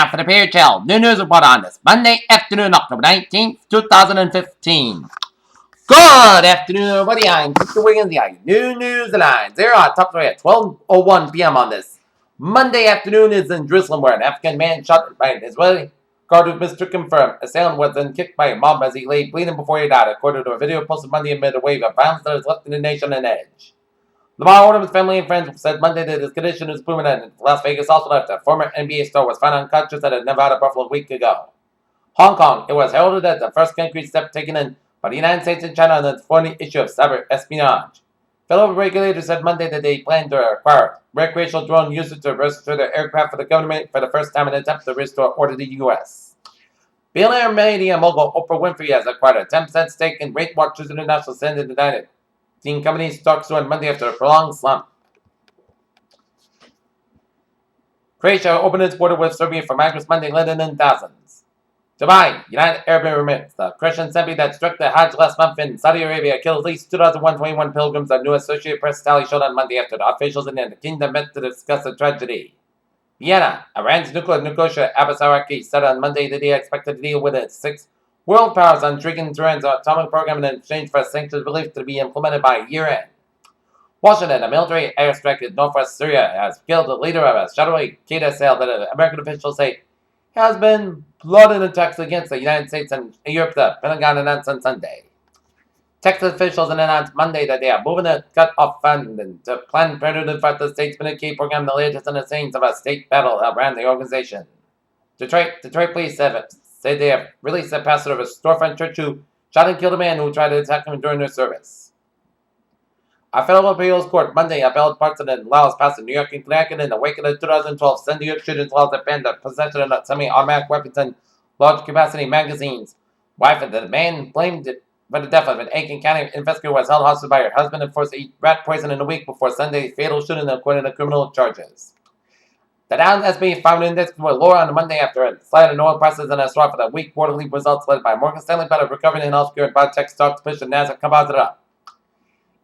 now for the Peter Chill New News Report on this Monday afternoon, October 19th, 2015. Good afternoon, everybody. I'm Mr. Wiggins, the New News Lines. They're on top story at 12:01 p.m. on this Monday afternoon is in Jerusalem, where an African man shot by an Israeli guard was mistaken for an assailant was then kicked by a mob as he lay bleeding before he died, according to a video posted Monday amid a wave of violence that has left the nation on edge. Lamar Odom's family and friends said Monday that his condition is permanent. Las Vegas also left a former NBA star was found unconscious at a Nevada Buffalo a week ago. Hong Kong, it was heralded as the first concrete step taken in by the United States and China on the thorny issue of cyber espionage. Federal regulators said Monday that they plan to acquire recreational drone users to register their aircraft for the government for the first time in an attempt to restore order to the U.S. Billionaire media mogul Oprah Winfrey has acquired a 10% stake in Weight Watchers International Standard United. The company's stocks soared Monday after a prolonged slump. Croatia opened its border with Serbia for migrants Monday, letting in thousands. Dubai, United Arab Emirates, the Christian semi that struck the Hajj last month in Saudi Arabia killed at least 2,121 pilgrims, a new Associated Press tally showed on Monday after the officials in the kingdom met to discuss the tragedy. Vienna, Iran's nuclear negotiator Abbas Araki said on Monday that he expected to deal with its six world powers on triggering Tehran's atomic program in exchange for sanctions believed to be implemented by year-end. Washington, a military airstrike in northwest Syria has killed the leader of a shadowy Qaeda cell that American officials say has been plotting attacks against the United States and Europe, the Pentagon announced on Sunday. Texas officials announced Monday that they are moving to cut off funding to Planned Parenthood for the state's Medicaid program, the latest in the scenes of a state battle around the organization. Detroit police said they have released a pastor of a storefront church who shot and killed a man who tried to attack him during their service. A federal appeals court Monday upheld parts of the laws passed in New York and Connecticut in the wake of the 2012 New York shootings laws that banned the possession of semi-automatic weapons and large-capacity magazines. Wife of the man blamed for the death of an Aiken County investigator was held hostage by her husband and forced to eat rat poison in a week before Sunday's fatal shooting according to criminal charges. The Dow S&P 500 index was lower on Monday after a slide in oil prices and a strong for the weak quarterly results led by Morgan Stanley, but a recovery in healthcare and biotech stocks pushed the Nasdaq composite up.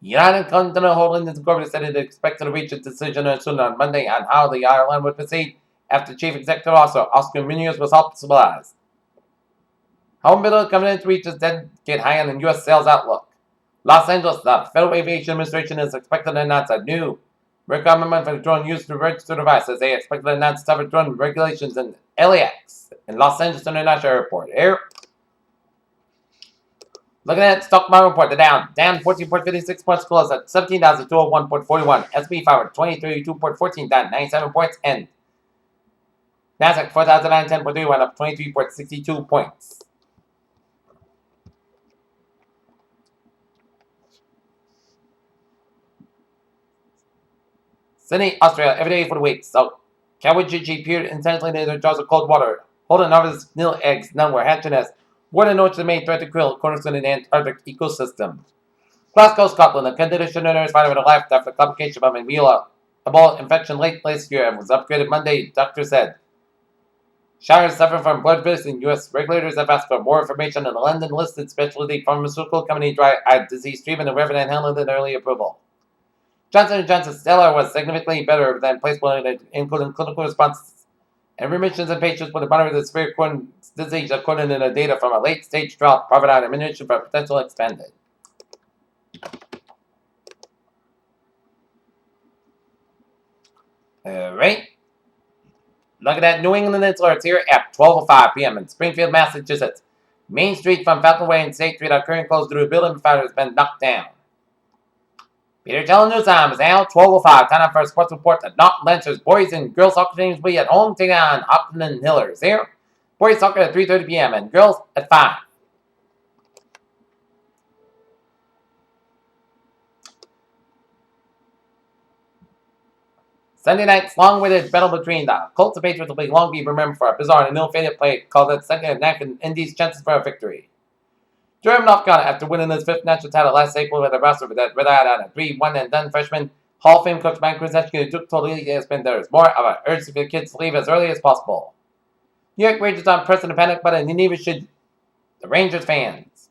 United Continental Holdings Incorporated said it expected to reach a decision soon on Monday on how the airline would proceed after Chief Executive Officer Oscar Munoz was hospitalized. Home builder confidence reaches decade high on the U.S. sales outlook. Los Angeles, the Federal Aviation Administration is expected to announce a new requirement for drone use to register devices. They expect to announce tougher drone regulations in LAX in Los Angeles International Airport. Looking at stock market report, the Dow down 14.56 points, closed at 17,201.41. S&P 500 2032.14 down 97 points, and Nasdaq 4,910.3 went up 23.62 points. Sydney, Australia, every day for the week. So, Kawajiji peered intensely into their jars of cold water, holding harvest nil eggs. None were hatching as war in North May threat to kill cornerstone in the Antarctic ecosystem. Glasgow, Scotland, the conditioner is fighting with a life after complication of a Ebola infection late last year and was upgraded Monday, doctor said. Shires suffering from blood poisoning. U.S. regulators have asked for more information on the London-listed specialty pharmaceutical company dry eye disease treatment and Reverend handled an early approval. Johnson & Johnson's stellar was significantly better than placebo, including clinical responses and remissions in patients with a moderate severe Crohn's disease, according to the data from a late-stage trial provided on ammunition for potential expanded. All right. Look at that New England alerts here at 12:05 p.m. in Springfield, Massachusetts. Main Street from Falcon Way and State Street are currently closed due to a building fire has been knocked down. Peter Chell News Time is now 12:05. Time for a sports report. The North Lancers boys and girls soccer teams will be at home taking on Hopkins and Hillers. Here, boys soccer at 3:30 p.m. and girls at 5. Sunday night's long-awaited battle between the Colts and Patriots will be long be remembered for a bizarre and ill-fated play called the second knack in Indy's chances for a victory. Durham, North Carolina, after winning his 5th national title last April with a roster that relied on a 3-1-and-done freshman Hall of Fame coach Mike Krzyzewski, who took total lead, has been there is more of an urge for the kids to leave as early as possible. New York Rangers on pressing the panic button, and neither should the Rangers fans.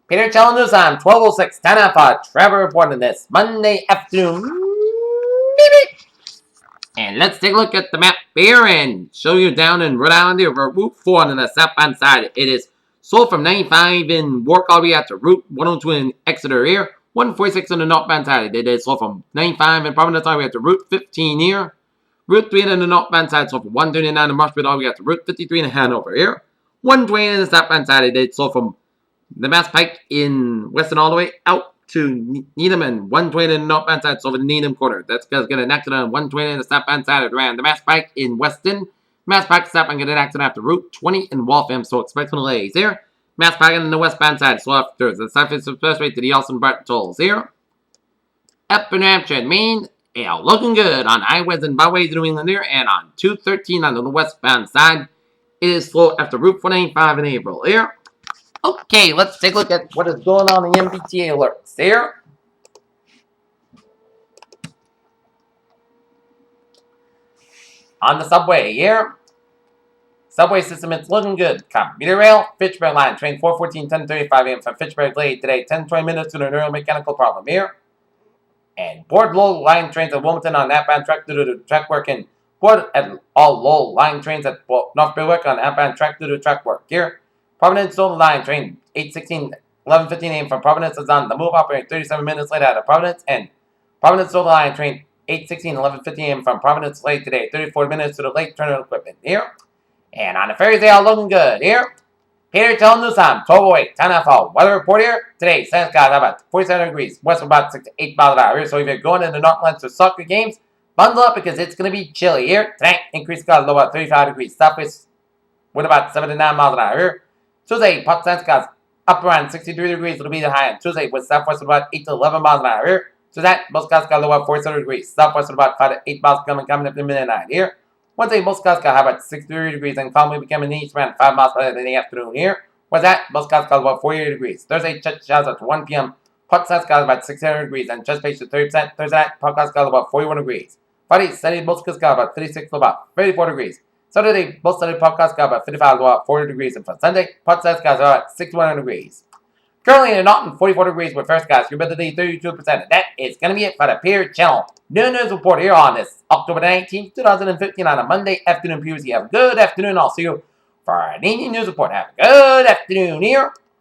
Peter Chell News on 12:06. Time for Trevor reporting this Monday afternoon. And let's take a look at the map here and show you down in Rhode Island here where Route 4 on the southbound side. It is sold from 95 in Warwick all the way out to Route 102 in Exeter here. 146 on the northbound side. It is sold from 95 in Providence all the way out to Route 15 here. Route 3 on the northbound side sold from 139 in Marshfield all the way out to Route 53 in Hanover here. 120 on the southbound side. It is sold from the Mass Pike in Weston all the way out to Needham and 120 in the northbound side, so over the Needham corner. That's going to get an accident on 120 in the southbound side around the Mass Pike in Weston. Mass Pike southbound get an accident after Route 20 in Waltham, so expect some delays here. Mass Pike on the westbound side, so after the Southeast Expressway to the Austin Barton tolls here. Up in New Hampshire and Maine, yeah, looking good on highways and byways in New England here, and on 213 on the westbound side. It is slow after Route 495 in April here. Okay, let's take a look at what is going on in the MBTA alerts here. On the subway here. Subway system, it's looking good. Commuter rail, Fitchburg line, train 414, 10:35 a.m. from Fitchburg delayed today. 10-20 minutes to an early mechanical problem here. And board low line trains at Wilmington on outbound track due to track work. And board at all low line trains at North Berwick on outbound track due to track work here. Providence Solar Line train 8:16, 11:15 a.m. from Providence is on the move, operating 37 minutes late out of Providence. And Providence Solar Line train 8:16, 11:15 a.m. from Providence late today, 34 minutes to the late turn of equipment here. And on the ferries, they are looking good here. Peter Tell noontime, 12:08, 10 FL. Weather report here today. Sun's got about 47 degrees, west of about 6 to 8 miles an hour here. So if you're going into Northlands for soccer games, bundle up because it's going to be chilly here. Tonight, increased clouds low about 35 degrees. Southwest with about 7 to 9 miles an hour here. Tuesday, Port St. up around 63 degrees. It'll be the high end. Tuesday, with southwest at about 8 to 11 miles an hour here. So that, most got low about 47 degrees. Southwest at about 5 to 8 miles coming up to midnight here. Wednesday, most got about 63 degrees and calmly becoming east around 5 miles by the afternoon here. What's that? Most got about 48 degrees. Thursday, showers at 1 p.m. Port St. about 600 degrees and just base to 30%. Thursday night, Port got about 41 degrees. Friday, Sunday, most got about 36 to about 34 degrees. Saturday, most Sunday podcasts got about 55 to about 40 degrees, and for Sunday, podcast got about 61 degrees. Currently in Norton, 44 degrees with first gas, humidity 32%. And that is going to be it for the Pier Channel Noon News Report here on this October 19th, 2015 on a Monday afternoon. PUC. Have a good afternoon. I'll see you for an evening news report. Have a good afternoon here